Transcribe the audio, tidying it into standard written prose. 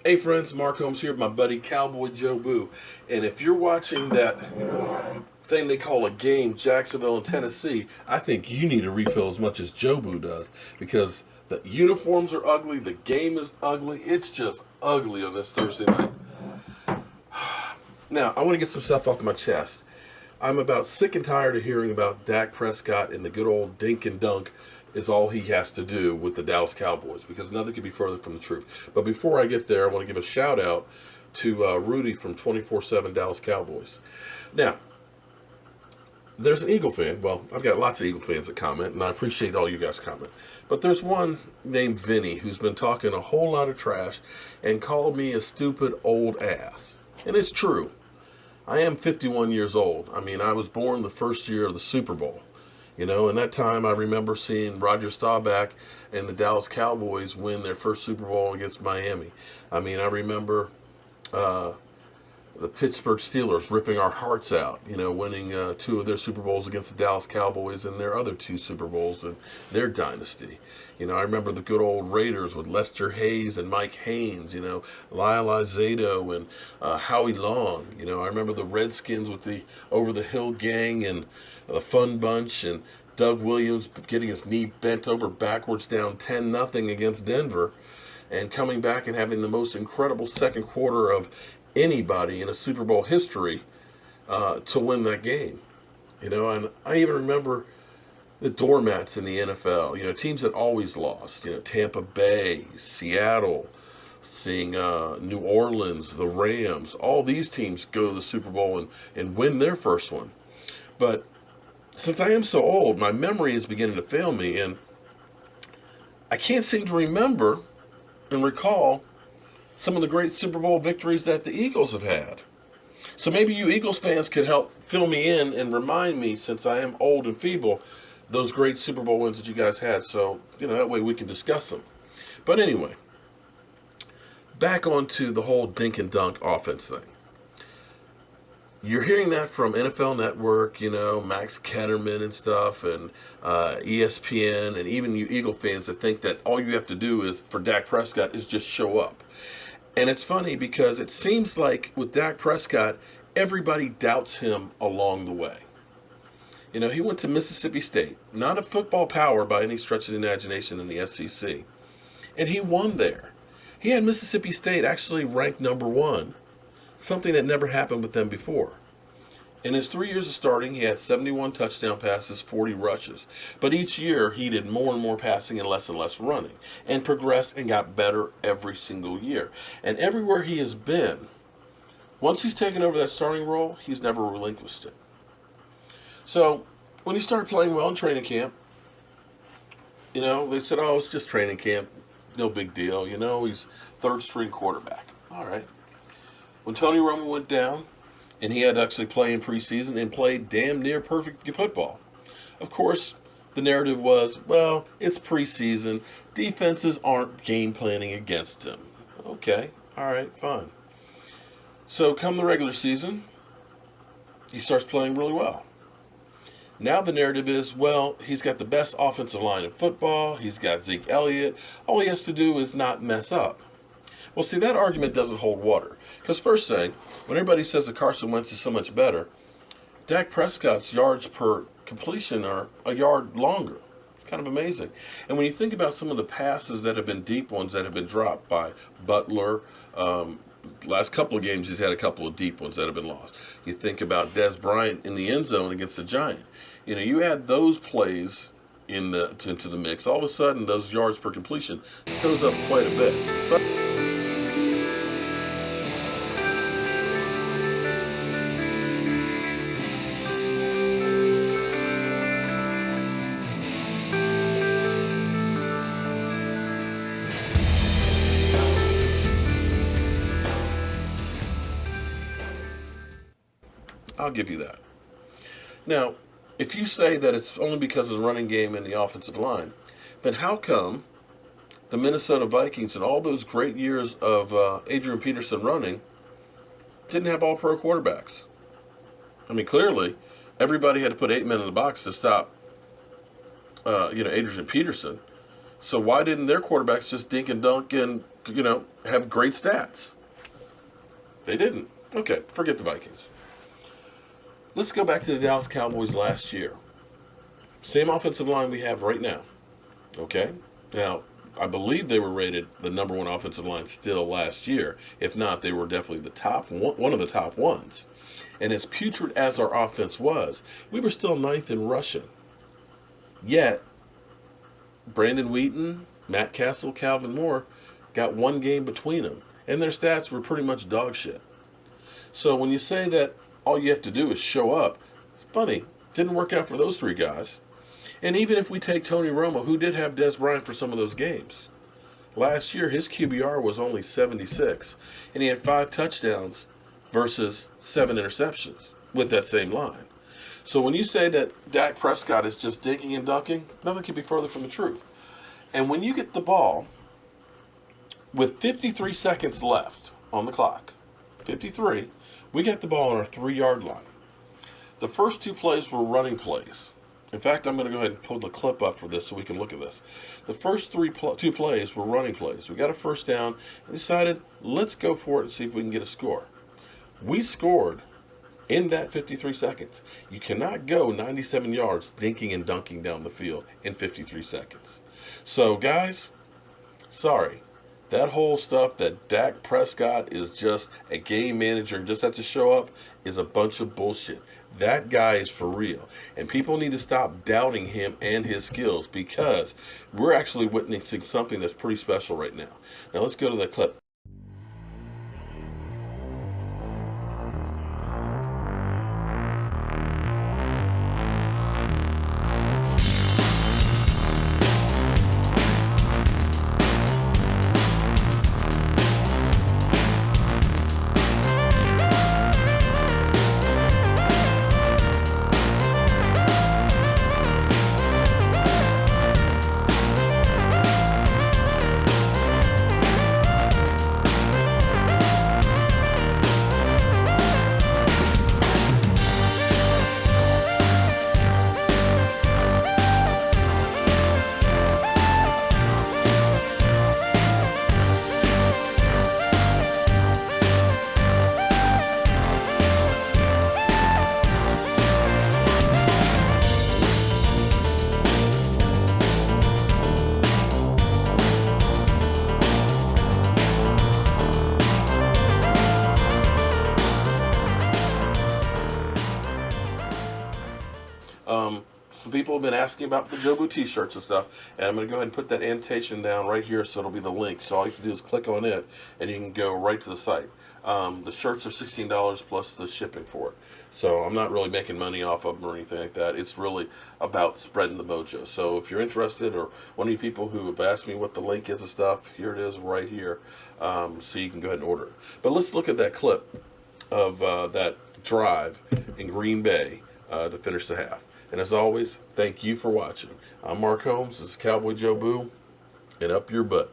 Hey friends, Mark Holmes here with my buddy Cowboy Jobu. And if you're watching that thing they call a game, Jacksonville and Tennessee, I think you need a refill as much as Jobu does. Because the uniforms are ugly, the game is ugly, it's just ugly on this Thursday night. Now, I want to get some stuff off my chest. I'm about sick and tired of hearing about Dak Prescott and the good old dink and dunk is all he has to do with the Dallas Cowboys, because nothing could be further from the truth. But before I get there, I want to give a shout out to Rudy from 24/7 Dallas Cowboys. Now, there's an Eagle fan. Well, I've got lots of Eagle fans that comment, and I appreciate all you guys comment. But there's one named Vinny who's been talking a whole lot of trash and called me a stupid old ass. And it's true. I am 51 years old. I mean, I was born the first year of the Super Bowl. You know, in that time, I remember seeing Roger Staubach and the Dallas Cowboys win their first Super Bowl against Miami. I mean, I remember the Pittsburgh Steelers ripping our hearts out, you know, winning two of their Super Bowls against the Dallas Cowboys and their other two Super Bowls in their dynasty. You know, I remember the good old Raiders with Lester Hayes and Mike Haynes, you know, Lyle Alzado and Howie Long. You know, I remember the Redskins with the Over the Hill Gang and the Fun Bunch and Doug Williams getting his knee bent over backwards down 10-0 against Denver and coming back and having the most incredible second quarter of anybody in a Super Bowl history to win that game. You know, and I even remember the doormats in the NFL, you know, teams that always lost, you know, Tampa Bay, Seattle, seeing New Orleans, the Rams, all these teams go to the Super Bowl and win their first one. But since I am so old, my memory is beginning to fail me, and I can't seem to remember and recall some of the great Super Bowl victories that the Eagles have had. So maybe you Eagles fans could help fill me in and remind me, since I am old and feeble, those great Super Bowl wins that you guys had. So, you know, that way we can discuss them. But anyway, back onto the whole dink and dunk offense thing. You're hearing that from NFL Network, you know, Max Ketterman and stuff, and ESPN, and even you Eagle fans that think that all you have to do is for Dak Prescott is just show up. And it's funny because it seems like with Dak Prescott, everybody doubts him along the way. You know, he went to Mississippi State, not a football power by any stretch of the imagination in the SEC, and he won there. He had Mississippi State actually ranked number one, something that never happened with them before. In his 3 years of starting, he had 71 touchdown passes, 40 rushes. But each year, he did more and more passing and less running, and progressed and got better every single year. And everywhere he has been, once he's taken over that starting role, he's never relinquished it. So, when he started playing well in training camp, you know, they said, oh, it's just training camp, no big deal. You know, he's third string quarterback. All right. When Tony Romo went down, and he had to actually play in preseason and played damn near perfect football. Of course, the narrative was, well, it's preseason. Defenses aren't game planning against him. Okay, all right, fine. So come the regular season, he starts playing really well. Now the narrative is, well, he's got the best offensive line in football. He's got Zeke Elliott. All he has to do is not mess up. Well, see, that argument doesn't hold water. Because first thing, when everybody says that Carson Wentz is so much better, Dak Prescott's yards per completion are a yard longer. It's kind of amazing. And when you think about some of the passes that have been deep ones that have been dropped by Butler, last couple of games he's had a couple of deep ones that have been lost. You think about Dez Bryant in the end zone against the Giant. You know, you add those plays into the mix, all of a sudden those yards per completion goes up quite a bit. But I'll give you that. Now, if you say that it's only because of the running game and the offensive line, then how come the Minnesota Vikings and all those great years of Adrian Peterson running didn't have all-pro quarterbacks? I mean, clearly, everybody had to put 8 men in the box to stop, Adrian Peterson. So why didn't their quarterbacks just dink and dunk and, have great stats? They didn't. Okay, forget the Vikings. Let's go back to the Dallas Cowboys last year. Same offensive line we have right now. Okay? Now, I believe they were rated the number one offensive line still last year. If not, they were definitely the top one of the top ones. And as putrid as our offense was, we were still ninth in rushing. Yet, Brandon Wheaton, Matt Castle, Calvin Moore got one game between them, and their stats were pretty much dog shit. So when you say that all you have to do is show up, it's funny. Didn't work out for those three guys. And even if we take Tony Romo, who did have Des Bryant for some of those games, last year his QBR was only 76, and he had 5 touchdowns versus 7 interceptions with that same line. So when you say that Dak Prescott is just dinking and dunking, nothing could be further from the truth. And when you get the ball with 53 seconds left on the clock, 53, we got the ball on our 3-yard line. The first 2 plays were running plays. In fact, I'm going to go ahead and pull the clip up for this so we can look at this. The first 2 plays were running plays. We got a first down and decided, let's go for it and see if we can get a score. We scored in that 53 seconds. You cannot go 97 yards dinking and dunking down the field in 53 seconds. So, guys, sorry. That whole stuff that Dak Prescott is just a game manager and just has to show up is a bunch of bullshit. That guy is for real. And people need to stop doubting him and his skills, because we're actually witnessing something that's pretty special right now. Now let's go to the clip. Some people have been asking about the Jobu t-shirts and stuff, and I'm going to go ahead and put that annotation down right here, so it'll be the link. So all you have to do is click on it, and you can go right to the site. The shirts are $16 plus the shipping for it. So I'm not really making money off of them or anything like that. It's really about spreading the mojo. So if you're interested, or one of you people who have asked me what the link is and stuff, here it is right here. So you can go ahead and order it. But let's look at that clip of that drive in Green Bay to finish the half. And as always, thank you for watching. I'm Mark Holmes. This is Cowboy Jobu, and up your butt.